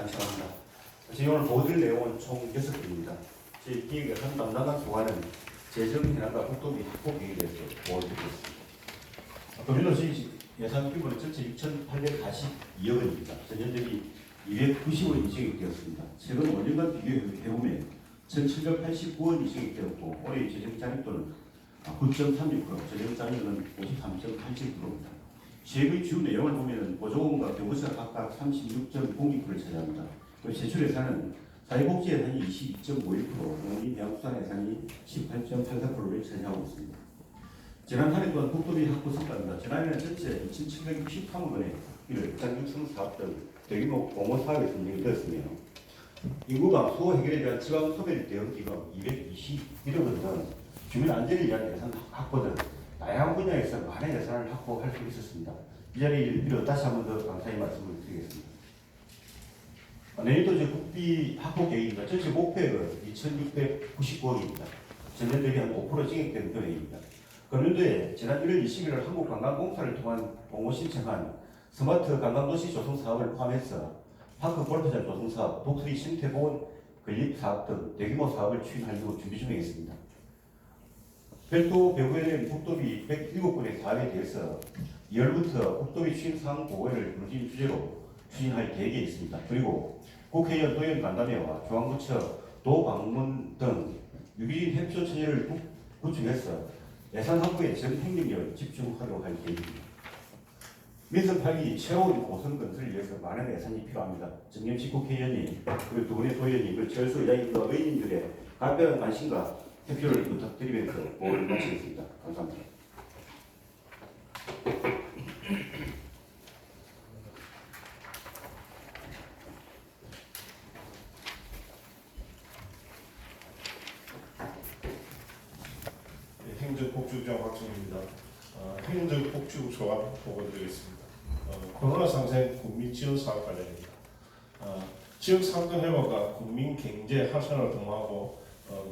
장시합니다. 오늘 보여드릴 내용은 총 6개입니다. 저희 기획에서는 담당한 소관은 재정현황과 국토비 확보 계획에 대해서 보여드리겠습니다. 금년도 저희 예산 규모는 전체 6,842억 원입니다. 전년 대비 290원 이상이 되었습니다. 최근 5년간 비교해보면 1,789원 이상이 되었고 올해 재정 잔액도는 9.36%, 재정 잔액은 53.87%입니다. 세부의 주 내용을 보면 보조금과 경부세가 각각 36.02%를 차지합니다. 그리고 제출 예산은 사회복지 예산이 22.51%, 농林해양수산 예산이 18.84%를 차지하고 있습니다. 지난 한 해 동안 국토비 확보 성과입니다. 지난해는 전체 2,763억 원의 일장육성 사업 등 대규모 공모 사업에 선정이 되었으며 인구가 수호 해결에 대한 지방 소멸 대응 기금 221억 원 등 주민 안전을 위한 예산 확보 등 다양한 분야에서 많은 예산을 확보할 수 있었습니다. 이 자리를 빌어 다시 한 번 더 감사의 말씀을 드리겠습니다. 내년도 국비 확보 계획입니다. 전체 목표액은 2,699억입니다. 전년 대비 한 5% 증액된 금액입니다. 금년도에 지난 1월 20일 한국관광공사를 통한 공모 신청한 스마트 관광도시 조성 사업을 포함해서 파크 골프장 조성 사업, 독수리 생태보건 건립 사업 등 대규모 사업을 추진하려고 준비 중에 있습니다. 별도 배부에는 국토비 107건의 사업에 대해서 2월부터 국토비 추진 사항 보고를 루틴 주제로 추진할 계획에 있습니다. 그리고 국회의원 도의원 간담회와 중앙부처 도 방문 등 유기진 협조 체제를 구축해서 예산 확보에 전 행정력을 집중하도록 할 계획입니다. 민선 8기 최고위 고성 건설을 위해서 많은 예산이 필요합니다. 정경식 국회의원님, 그리고 두 분의 도의원님, 그리고 철수 의장님과 의원님들의 각별한 관심과 협조를 부탁드리면서 보고를 마치겠습니다. 감사합니다. 행정복지부장 박정입니다. 행정복지부 소감 보고드리겠습니다. 코로나 상생 국민지원사업 관련입니다. 지역 상권 회복과 국민 경제 활성화를 도모하고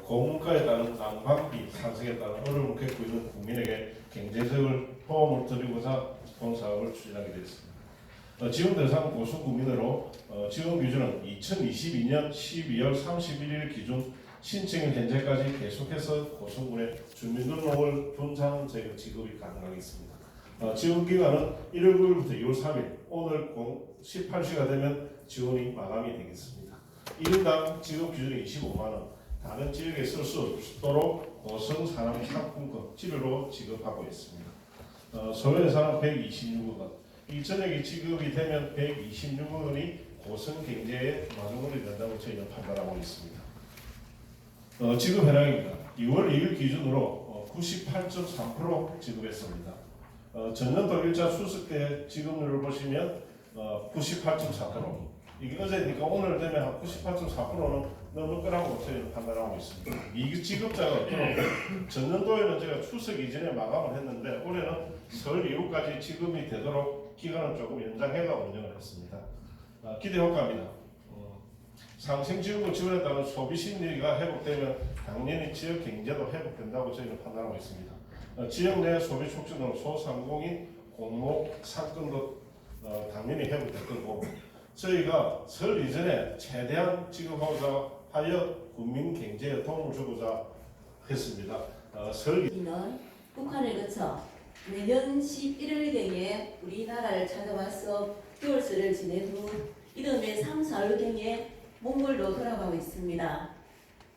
고물가에 따른 난방비 상승에 따른 어려움을 겪고 있는 국민에게 경제적인 도움을 드리고자 본 사업을 추진하게 되었습니다. 지원 대상 고수 국민으로 지원 기준은 2022년 12월 31일 기준 신청일 현재까지 계속해서 고성군의 주민등록을 분산 지급이 가능하겠습니다. 지원 기간은 1월 9일부터 2월 3일, 오늘 18시가 되면 지원이 마감이 되겠습니다. 1인당 지급 기준이 25만원, 다른 지역에 쓸 수 없도록 고성 산업 상품권 지류로 지급하고 있습니다. 소요 예산은 126억 원, 이 전액이 지급이 되면 126억 원이 고성 경제에 마중물이 된다고 저희는 판단하고 있습니다. 지급 현황입니다. 2월 2일 기준으로 98.3% 지급했습니다. 전년도 일자 추석 때 지급률을 보시면 98.4%. 이게 어제니까 오늘 되면 한 98.4%는 넘을 거라고 저희는 판단하고 있습니다. 이 지급자가 어떤 전년도에는 제가 추석 이전에 마감을 했는데 올해는 설 이후까지 지급이 되도록 기간을 조금 연장해가 운영을 했습니다. 기대 효과입니다. 상생지원금 지원에 따른 소비 심리가 회복되면 당연히 지역 경제도 회복된다고 저희는 판단하고 있습니다. 지역 내 소비 촉진으로 소상공인, 공모, 상권도 당연히 회복될 거고 저희가 설 이전에 최대한 지급하고자 하여 국민 경제에 도움을 주고자 했습니다. 설기는 북한을 거쳐 내년 11월경에 우리나라를 찾아와서 6월설을 지낸 후 이듬해 3, 4월경에 몽골로 돌아가고 있습니다.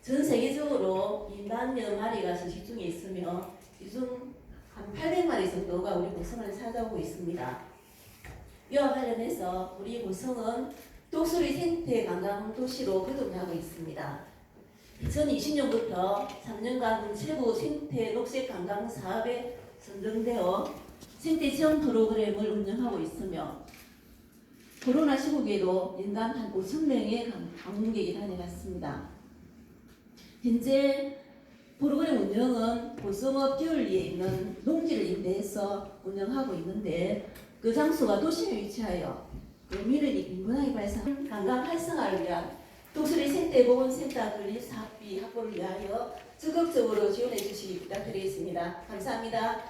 전 세계적으로 2만여 마리가 서식 중에 있으며 이 중 한 800마리 정도가 우리 고성을 찾아오고 있습니다. 이와 관련해서 우리 고성은 독수리 생태 관광 도시로 거듭나고 있습니다. 2020년부터 3년간 세부 생태 녹색 관광 사업에 선정되어 생태 체험 프로그램을 운영하고 있으며 코로나 시국에도 연간 한 5,000명의 방문객이 다녀갔습니다. 현재 프로그램 운영은 고성읍 겨울리에 있는 농지를 임대해서 운영하고 있는데 그 장소가 도심에 위치하여 민원이 빈번하게 발생한 관광 활성화를 위한 독수리 생태보건센터 건립 사업비 확보를 위하여 적극적으로 지원해 주시기 부탁드리겠습니다. 감사합니다.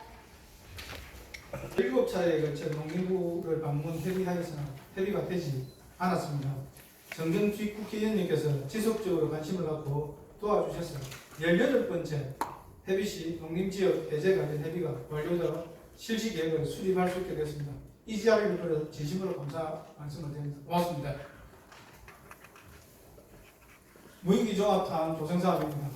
7차례 걸쳐 농림부를 방문 협의하여서는 협의가 되지 않았습니다. 정경주 국회의원님께서 지속적으로 관심을 갖고 도와주셔서 18번째 해비시 농림지역 해제 관련 협의가 완료되어 실시 계획을 수립할 수 있게 되었습니다. 이 자리를 빌어 진심으로 감사 말씀을 드립니다. 고맙습니다. 무인기 종합탄 조성사업입니다.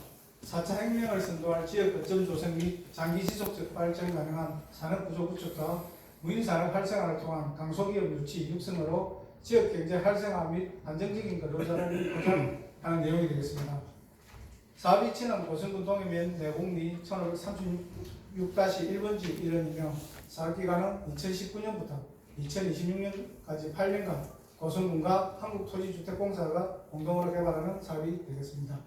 4차 혁명을 선도할 지역 거점 조성 및 장기 지속적 발전 가능한 산업 구조 구축과 무인산업 활성화를 통한 강소기업 유치 육성으로 지역 경제 활성화 및 안정적인 근로자를 보장하는 내용이 되겠습니다. 사업이 치는 고성군 동해면 내곡리 1536-1번지 일원이며 사업기간은 2019년부터 2026년까지 8년간 고성군과 한국토지주택공사가 공동으로 개발하는 사업이 되겠습니다.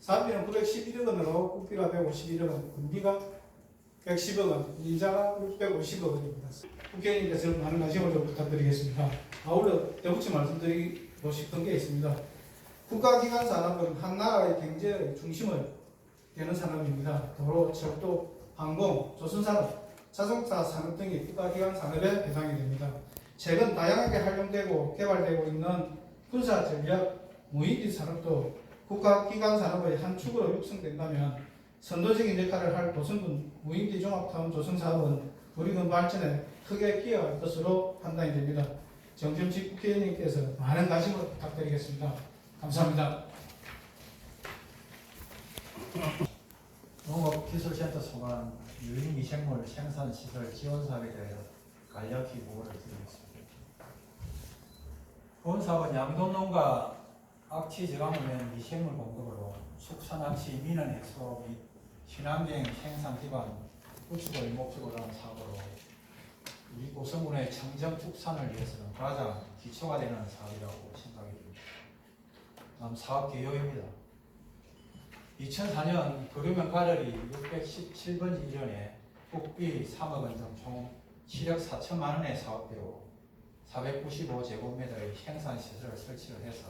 사업비는 911억 원으로 국비가 151억 원, 군비가 110억 원, 이자가 650억 원입니다. 국회의원님께서 많은 관심을 좀 부탁드리겠습니다. 아울러 덧붙이 말씀드리고 싶은 게 있습니다. 국가기관 산업은 한 나라의 경제의 중심을 되는 산업입니다. 도로, 철도, 항공, 조선산업, 자동차 산업 등이 국가기관 산업에 해당이 됩니다. 최근 다양하게 활용되고 개발되고 있는 군사 전략 무인기 산업도 국가기관 산업의 한 축으로 육성된다면 선도적인 역할을 할 고성군 무인기 종합타운 조성 사업은 우리 군 발전에 크게 기여할 것으로 판단이 됩니다. 정점식 국회의원님께서 많은 관심을 부탁드리겠습니다. 감사합니다. 농업기술센터 소관 유인미생물 생산시설 지원사업에 대하여 간략히 보고를 드리겠습니다. 본 사업은 양돈농가 악취 저감을 위한 미생물 공급으로 숙산악취 민원 해소 및 친환경 생산 기반 구축을 목적으로 하는 사업으로 우리 고성군의 청정 축산을 위해서는 가장 기초가 되는 사업이라고 생각이 듭니다. 다음 사업 개요입니다. 2004년 도로면 가절이 617번지 일원에 국비 3억 원 등 총 7억 4천만 원의 사업비로 495제곱미터의 생산시설을 설치를 해서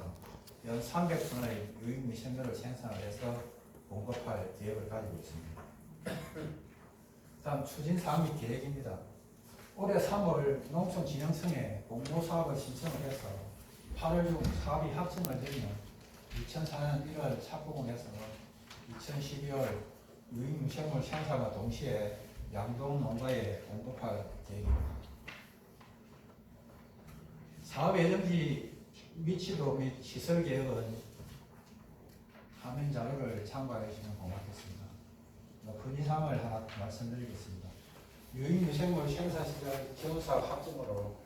연 300톤의 유익미생물을 생산을 해서 공급할 계획을 가지고 있습니다. 다음 추진사항 및 계획입니다. 올해 3월 농촌진흥청에 공모사업을 신청을 해서 8월 중 사업이 확정을 되면 2004년 1월 착공을 해서 2012월 유익미생물 생산과 동시에 양동 농가에 공급할 계획입니다. 사업 예정지 위치도 및 시설 계획은 화면 자료를 참고해 주시면 고맙겠습니다. 건의사항을 하나 말씀드리겠습니다. 유익미생물 생산시설 지원사업 확정으로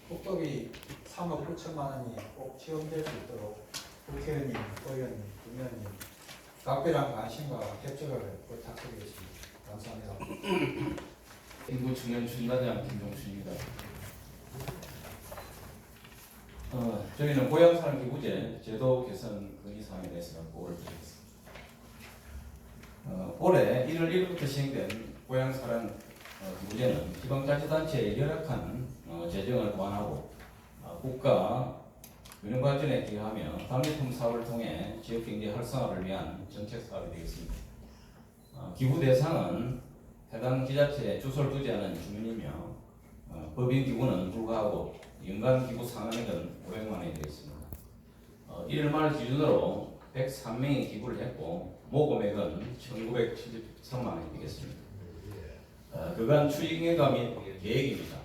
국토비 3억 9천만 원이 꼭 지원될 수 있도록 국회의원님, 의원님, 부의원님 각별한 관심과 협조를 부탁드리겠습니다. 감사합니다. 인구 청년 추진단장 김종순입니다. 저희는 고향산업기부제 제도 개선 건의사항에 대해서 보고를 드리겠습니다. 올해 1월 1일부터 시행된 고향산업기부제는 지방자치단체의 열악한 재정을 보완하고 국가 균형발전에 기여하며 방위품 사업을 통해 지역경제 활성화를 위한 정책 사업이 되겠습니다. 기부 대상은 해당 지자체에 주소를 두지 않은 주민이며 법인 기부는 불가하고 연간 기부 상한액은 500만 원이 되겠습니다. 1월 말 기준으로 103명이 기부를 했고 모금액은 1,973만 원이 되겠습니다. 그간 추진계획 및 계획입니다.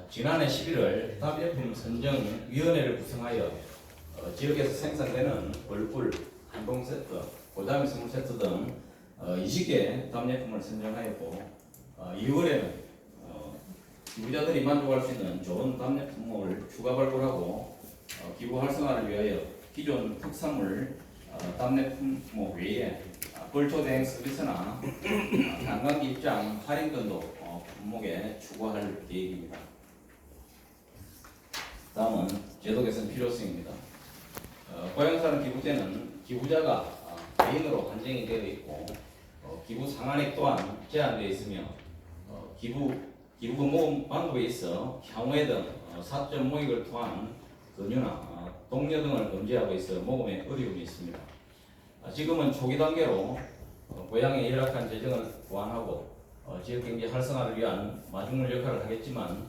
지난해 11월 답례품 선정위원회를 구성하여 지역에서 생산되는 벌꿀, 한봉 세트, 고자미 선물 세트 등 20개 답례품을 선정하였고 2월에는 기부자들이 만족할 수 있는 좋은 답례품을 추가 발굴하고 기부 활성화를 위하여 기존 특산물 답례품 외에 벌초대행 서비스나 관광지 입장 할인 등도 품목에 추가할 계획입니다. 다음은 제도 개선 필요성입니다. 고향산업 기부제는 기부자가 개인으로 한정이 되어 있고 기부 상한액 또한 제한되어 있으며 기부금 모금 방법에 있어 향후에든 사적 모익을 통한 권유나 독려 등을 금지하고 있어 모금에 어려움이 있습니다. 지금은 초기 단계로 고향의 열악한 재정을 보완하고 지역경제 활성화를 위한 마중물 역할을 하겠지만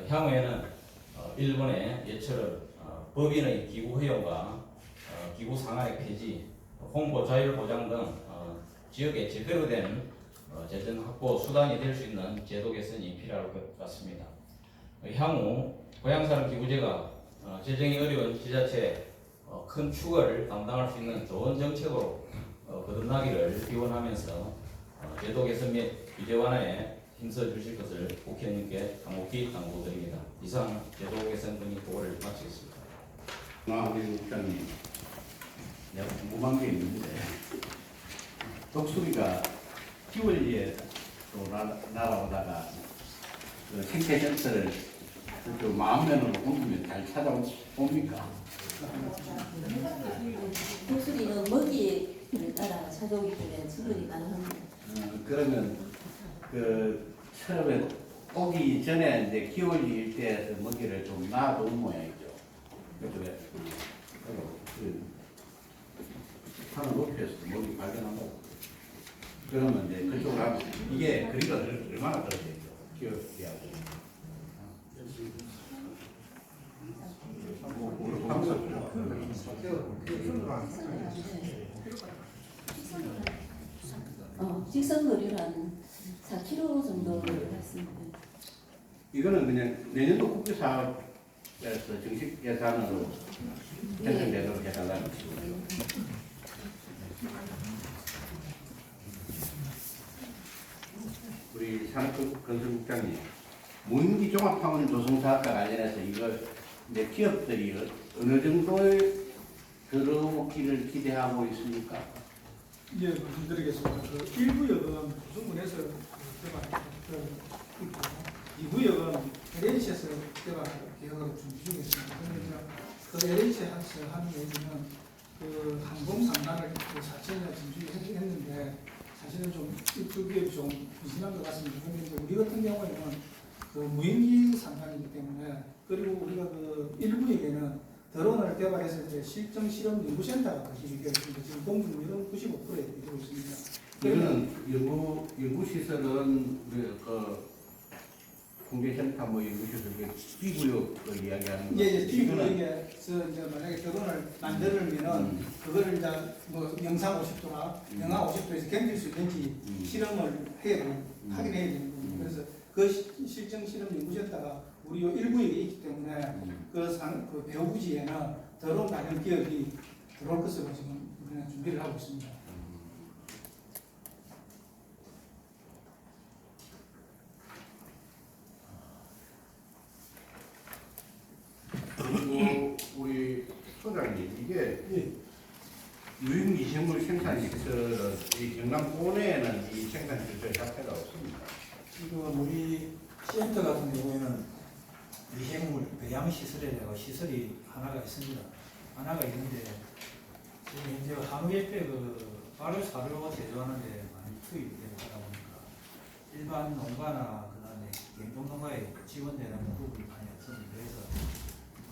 향후에는 일본의 예처럼 법인의 기구 허용과 기구 상한액 폐지, 홍보 자율 보장 등 지역에 제대로 된 재정 확보 수단이 될 수 있는 제도 개선이 필요할 것 같습니다. 향후 고향사람 기부제가 재정이 어려운 지자체 큰 축을 담당할 수 있는 좋은 정책으로 거듭나기를 기원하면서 제도 개선 및 규제 완화에 힘써 주실 것을 국회의원님께 간곡히 당부드립니다. 이상 제도 개선 건의 보고를 마치겠습니다. 우리 국장님, 내가 궁금한 게 있는데 독수리가 10월에 또 날아오다가 그 생태센터를 그 마음면으로 옮기면 잘 찾아옵니까? 독수리는 먹이를 따라 찾아오기 때문에 충분히 가능합니다. 그러면 그 처음에 오기 전에 이제 기울일 때에서 먹이를 좀 놔둔 모양이죠. 그쪽에 산을 높여서 먹이 발견한다고. 그러면 이제 그쪽으로 하면 이게 거리가 얼마나 떨어져 있죠? 기울기하고. 직선 거리로 한 4km 정도를 했습니다. 이거는 그냥 내년도 국비 사업에서 정식 예산으로 편성되도록 해달라는 것이고요. 우리 산업건설국장님, 문기 종합학원 조성사업과 관련해서 이거 이제 기업들이 어느 정도의 들어오기를 기대하고 있습니까? 이제 말씀드리겠습니다. 그 1구역은 조성군에서 개발했고, 2구역은 LH에서 개발할 계획으로 준비 중에 있습니다. 그런데 그 LH에서 하는 얘기는 그 항공 상단을 4천여 준비했는데 사실은 좀 그게 좀 미진한 것 같습니다. 그런데 우리 같은 경우에는 그 무인기 상단이기 때문에, 그리고 우리가 그 1구역에는 드론을 개발해서 이제 실정 실험 연구센터가 가지게 되었습니다. 지금 공중률은 95%에 이르고 있습니다. 이거는 연구시설은 그 공개센터 뭐 연구시설 B구역을 이야기하는 거예요. 예, B구역에서 이제 만약에 드론을 만들면은 그거를 이제 뭐 영상 50도나 영하 50도에서 견딜 수 있는지 실험을 확인해야 되는 거예요. 그래서 그 실정 실험 연구센터가 우리 1구역에 있기 때문에 그 배후부지에는 드론 관련 기업이 들어올 것으로 지금 우리는 준비를 하고 있습니다. 그리고 우리 소장님, 이게 유인미생물 생산시설은 이 경남 도내에는 이 생산시설 자체가 없습니다. 지금 우리 센터 같은 경우에는 미생물 배양 시설에 대한 시설이 하나가 있습니다. 하나가 있는데 지금 이제 한우협회 그 발효 사료 제조하는데 많이 투입이 되다 보니까 일반 농가나 그다음에 경동농가에 지원되는 부분이 많이 없습니다. 그래서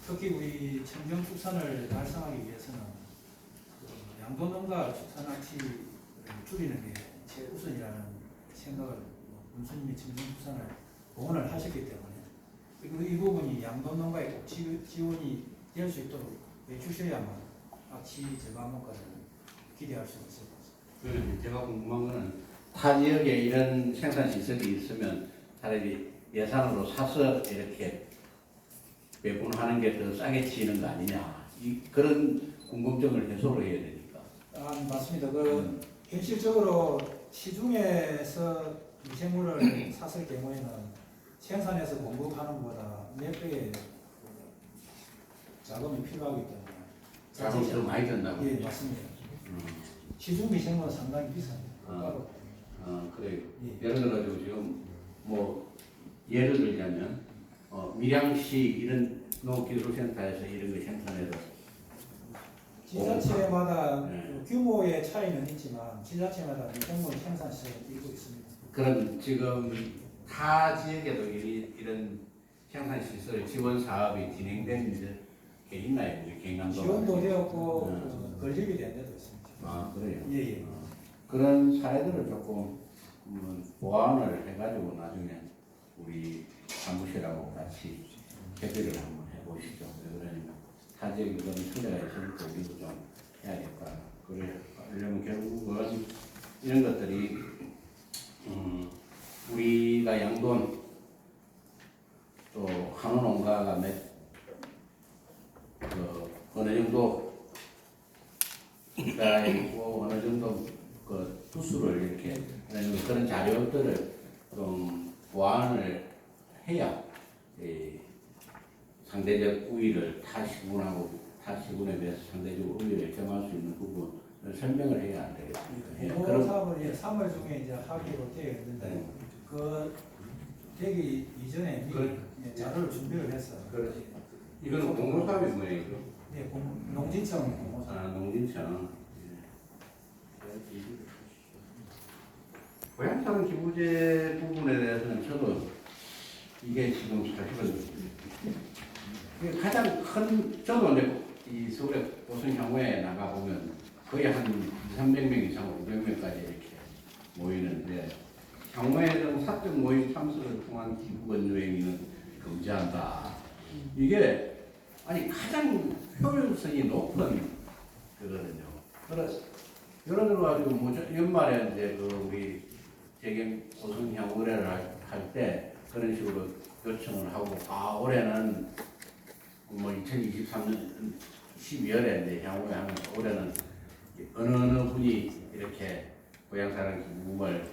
특히 우리 청정축산을 달성하기 위해서는 그 양도농가 축산화치를 줄이는 게 최우선이라는 생각을 군수님이 청정축산을 공헌을 하셨기 때문에, 그리고 이 부분이 양도농가에 꼭 지원이 될 수 있도록 해주셔야만 악취 제거 한번까지 기대할 수 있을 것 같습니다. 그리고 제가 궁금한 거는 타 지역에 이런 생산시설이 있으면 차라리 예산으로 사서 이렇게 배분하는 게 더 싸게 치는 거 아니냐, 그런 궁금증을 해소를 해야 되니까. 맞습니다. 현실적으로 시중에서 미생물을 샀을 경우에는 생산해서 공급하는 것보다 몇 배의 자금이 필요하기 때문에. 자금이 더 많이 든다고. 예, 맞습니다. 시중 미생물은 상당히 비쌉니다. 그래요. 예. 예를 들어서 지금 뭐 예를 들자면 밀양시 이런 농기술센터에서 이런 거 생산해서 지자체마다 네. 규모의 차이는 있지만 지자체마다 미생물 생산 시설이 있고 있습니다. 그럼 지금 타 지역에도 이런 생산시설 지원 사업이 진행된 게 있나요? 우리 경남도 지원도 되었고 건립이 된 데도 있습니다. 아 그래요? 예. 그런 사례들을 조금 보완을 해가지고 나중에 우리 사무실하고 같이 협의를 한번 해보시죠. 왜 그러냐면 타 지역이 그런 상대가 있으니까 우리도 좀 해야겠다. 그러려면 결국은 이런 것들이 우리가 양돈 또 한우 농가가 어느 정도 가 있고 어느 정도 그 투수를 이렇게 하는 그런 자료들을 좀 보완을 해야 상대적 우위를 타 시군에 비해서 상대적 우위를 경험할 수 있는 부분을 설명을 해야 안 되겠습니까? 예, 그런 사업을 3월 중에 이제 하기로 되어 있는데 그 되기 이전에 미리 자료를 준비를 했어요. 그렇지. 이거는 공모사업이 뭐예요? 이거? 네, 농진청 공모사. 아, 농진청. 고향사는 기부제 부분에 대해서는 저도 이게 지금 사실은 이게 가장 큰 저도 이제 이 서울의 고성향후에 나가 보면 거의 한 200~300명 이상 500명까지 이렇게 모이는데 향후에는 사적 모임 참석을 통한 기부 건조 행위는 금지한다. 이게 아니 가장 효율성이 높은 그거거든요. 그래서 예를 들어 가지고 뭐 연말에 이제 그 우리 재경 고성향 의뢰를 할 때 그런 식으로 요청을 하고 올해는 뭐 2023년 12월에 이제 향후에 하면 올해는 어느 분이 이렇게 고향사랑 기부금을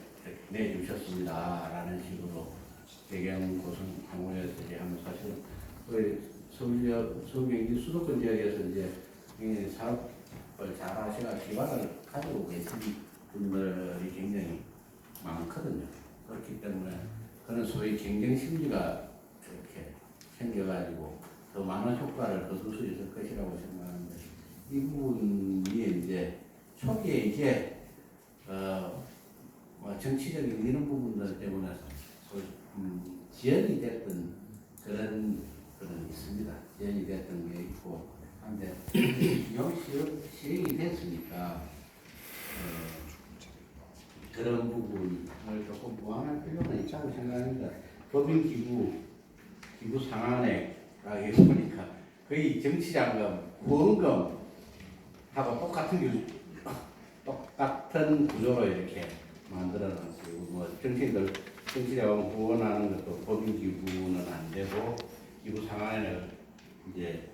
내주셨습니다라는 식으로 재경 고성향 의뢰들이 하면 사실은 서울경기 수도권 지역에서 이제 사업을 잘 하시는 기반을 가지고 계신 분들이 굉장히 많거든요. 그렇기 때문에 그런 소위 경쟁 심리가 이렇게 생겨가지고 더 많은 효과를 거둘 수 있을 것이라고 생각하는데 이 부분이 이제 초기에 이게 뭐 정치적인 이런 부분들 때문에 지연이 됐던 그런 있습니다. 지연이 됐던 게 있고 한데 시행이 됐으니까 그런 부분을 조금 보완할 필요는 있다고 생각합니다. 법인 기부 상한액 보니까 거의 정치자금, 후원금하고 똑같은 구조로 이렇게 만들어놨어요. 뭐 정치자금 후원하는 것도 법인 기부는 안 되고 기부 상한액을 이제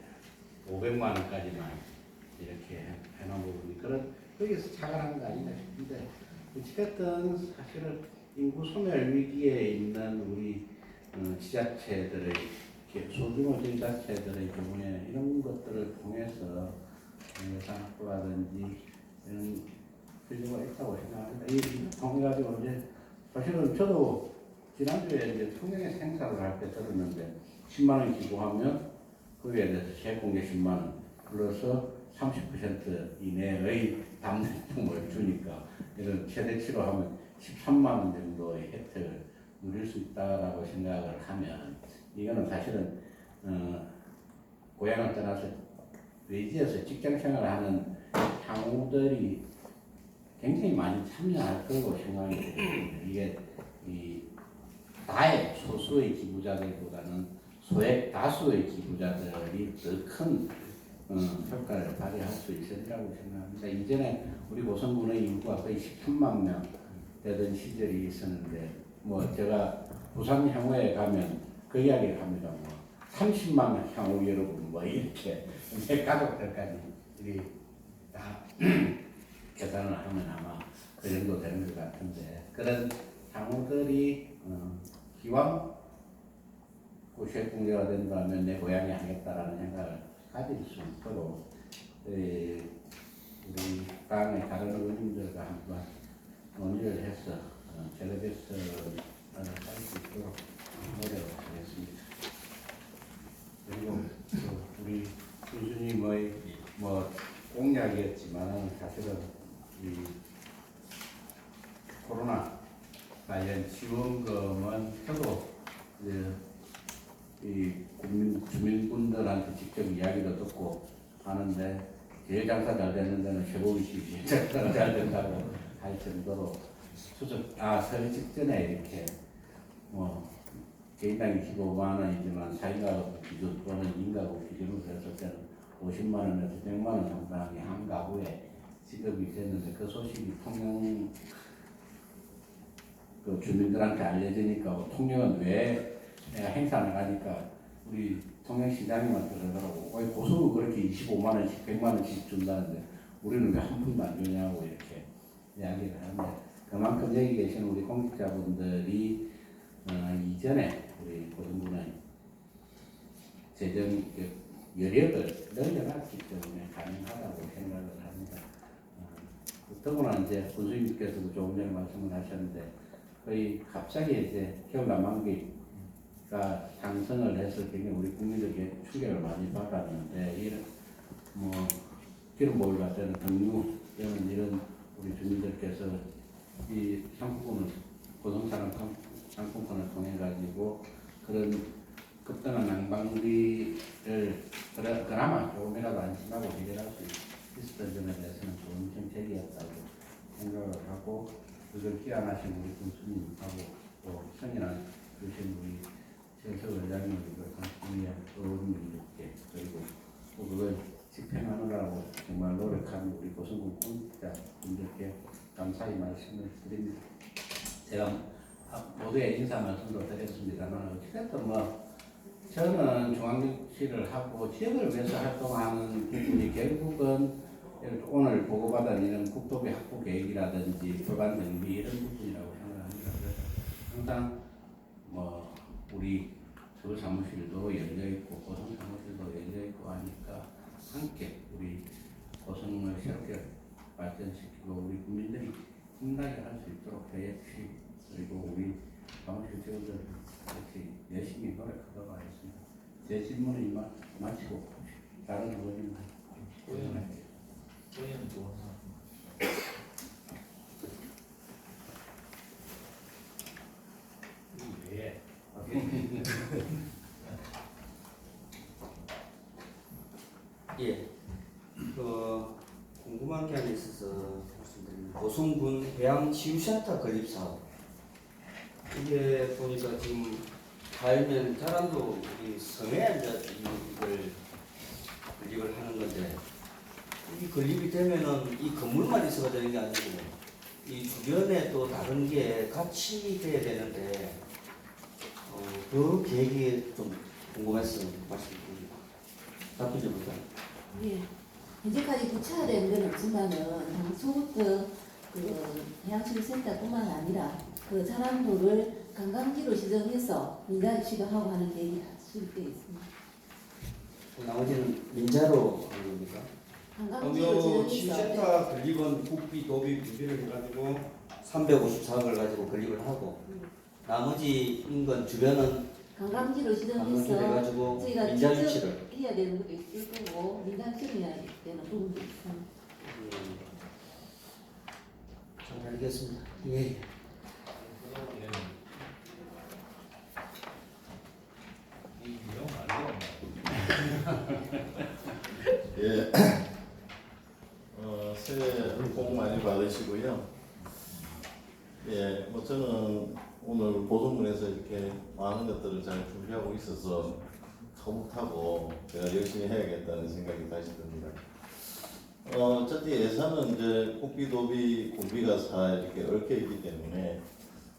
500만 원까지만 이렇게 해놓은 부분이 거기서 착안한 거 아닌가 싶은데 어쨌든 사실은 인구 소멸 위기에 있는 우리 지자체들의 소규모 지자체들의 경우에 이런 것들을 통해서 예산 확보라든지 이런 필요가 있다고 생각합니다. 이 통해가지고 이제 사실은 저도 지난주에 이제 통영에 행사를 할 때 들었는데 10만 원 기부하면 거기에 대해서 세공개 10만 원 플러스 30% 이내의 담대품을 주니까 이런 최대치로 하면 13만 원 정도의 혜택을 누릴 수 있다라고 생각을 하면 이거는 사실은 고향을 떠나서 외지에서 직장 생활을 하는 향후들이 굉장히 많이 참여할 거라고 생각이 됩니다. 이게 다의 소수의 기부자들보다는 소액 다수의 기부자들이 더 큰 효과를 발휘할 수 있을 거라고 생각합니다. 이전에 우리 고성군의 인구가 거의 13만 명 되던 시절이 있었는데 뭐 제가 부산 향후에 가면 그 이야기를 합니다. 뭐 30만 명 향후 여러분 뭐 이렇게 내 가족들까지 다 계산을 하면 아마 그 정도 되는 것 같은데 그런 향후들이 기왕 고시공제가 된다면 내 고향에 하겠다라는 생각을 가질 수 있도록 우리 당의 다른 의원님들과 한번 논의를 해서 젤레베스를 할 수 있도록 노력을 하겠습니다. 그리고 우리 교수님의 뭐 공약이었지만 사실은 이 코로나 관련 지원금은 저도 이 주민분들한테 직접 이야기도 듣고 하는데 제일 장사 잘 되는 데는 최고위시 제일 장사 잘 된다고 할 정도로 설립 직전에 이렇게 뭐 개인당 25만 원이지만 사인가구 기준 또는 인가구 기준으로 했을 때는 50만 원에서 100만 원 상당의 한 가구에 지급이 됐는데 그 소식이 통영 그 주민들한테 알려지니까 통영은 왜 내가 행사를 가니까 우리 통영시장님한테 그러더라고. 고수는 그렇게 25만 원씩 100만 원씩 준다는데 우리는 왜 한 푼도 안 주냐고 이렇게 이야기를 하는데 그만큼 여기 계신 우리 공직자분들이 이전에 우리 고등부는 재정 여력을 늘려놨기 때문에 가능하다고 생각을 합니다. 더구나 이제 군수님께서도 조금 전에 말씀을 하셨는데 거의 갑자기 이제 겨울난방비가 상승을 해서 굉장히 우리 국민들에게 충격을 많이 받았는데 이런 뭐 기름보일 같은 등유 이런 우리 주민들께서 이 상품권을 고성사랑 상품권을 통해 가지고 그런 급등한 난방비를 그나마 조금이라도 안심하고 해결할 수 있었던 점에 대해서는 좋은 정책이었다고 생각을 하고 그걸 기안하신 우리 군수님하고 또 성인한 주신 우리 최석 원장님들과 상품위원 의원님들께 그리고 또 그걸 집행하느라고 정말 노력한 우리 고성군 공직자분들께 감사의 말씀을 드립니다. 제가 모두의 인사 말씀도 드렸습니다만 어쨌든 뭐 저는 중앙정치를 하고 지역을 위해서 활동하는 부분이 결국은 오늘 보고받은 이런 국토비 확보 계획이라든지 법안 정비 이런 부분이라고 생각합니다. 그래서 항상 뭐 우리 서울 사무실도 열려 있고 고성 사무실도 열려 있고 하니까 함께 우리 고성을 새롭게 발전시키고 우리 국민들이 힘나게 할 수 있도록 계획시 그리고 우리 사무실 직원들 같이 열심히 노력하도록 하겠습니다. 제 질문을 마치고 다른 의원님 질문할게요. 예, 궁금한 게 하나 있어서 말씀드립니다. 고성군 해양치유센터 건립사업 이게 보니까 지금 가을면 자란도 우리 성에 이제 이걸 건립을 하는 건데 이 건립이 되면은 이 건물만 있어가 되는 게 아니고 이 주변에 또 다른 게 같이 돼야 되는데 그 계획이 좀 궁금해서 말씀드립니다. 답변 좀 부탁드립니다. 예. 현재까지 구체화된 건 없지만은 당초부터 그 해양치유센터뿐만 아니라 그 자란도를 관광지로 지정해서 민자 취급하고 하는 계획이 다 수립되어 있습니다. 나머지는 민자로 하는 겁니까? 관광지로 지정해서 치유센터 건립은 국비, 도비, 분비를 해가지고 354억을 가지고 건립을 하고 나머지 인근 주변은 관광지로 관광지로 지정해서 해가지고 저희가 민자 직접 유치를 해야 되는 것도 있을 거고 민자 취급해야 되는 부분도 있습니다. 잘 알겠습니다. 예. 예. 새해 복 많이 받으시고요. 예, 뭐 저는 오늘 보성군에서 이렇게 많은 것들을 잘 준비하고 있어서 터뭇하고 제가 열심히 해야겠다는 생각이 다시 듭니다. 어차피 예산은 이제 국비도비 군비가 다 이렇게 얽혀 있기 때문에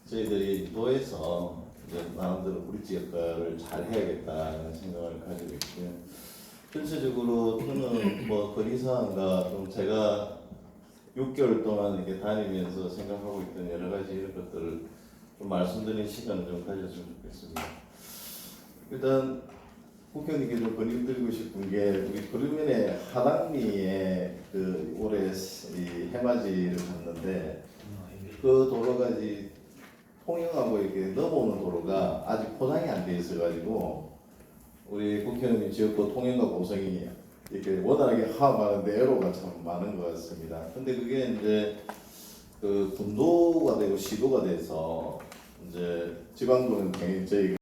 저희들이 도에서 이제 나름대로 브릿지 역할을 잘 해야겠다는 생각을 가지고 있고요. 전체적으로 저는 뭐 건의사항과 좀 제가 6개월 동안 이렇게 다니면서 생각하고 있던 여러 가지 이런 것들을 좀 말씀드리는 시간을 좀 가졌으면 좋겠습니다. 일단 국회의원님께 좀 건의드리고 싶은 게 우리 그루면의 하당리에 그 올해 이 해맞이를 갔는데 그 도로가 이제 통영하고 이렇게 넘어오는 도로가 아직 포장이 안 돼 있어가지고 우리 국회의원님 지역구 통영과 고성이 이렇게 원활하게 화합하는데 애로가 참 많은 것 같습니다. 근데 그게 이제 그 군도가 되고 시도가 돼서 이제 지방도는 당연히 저희가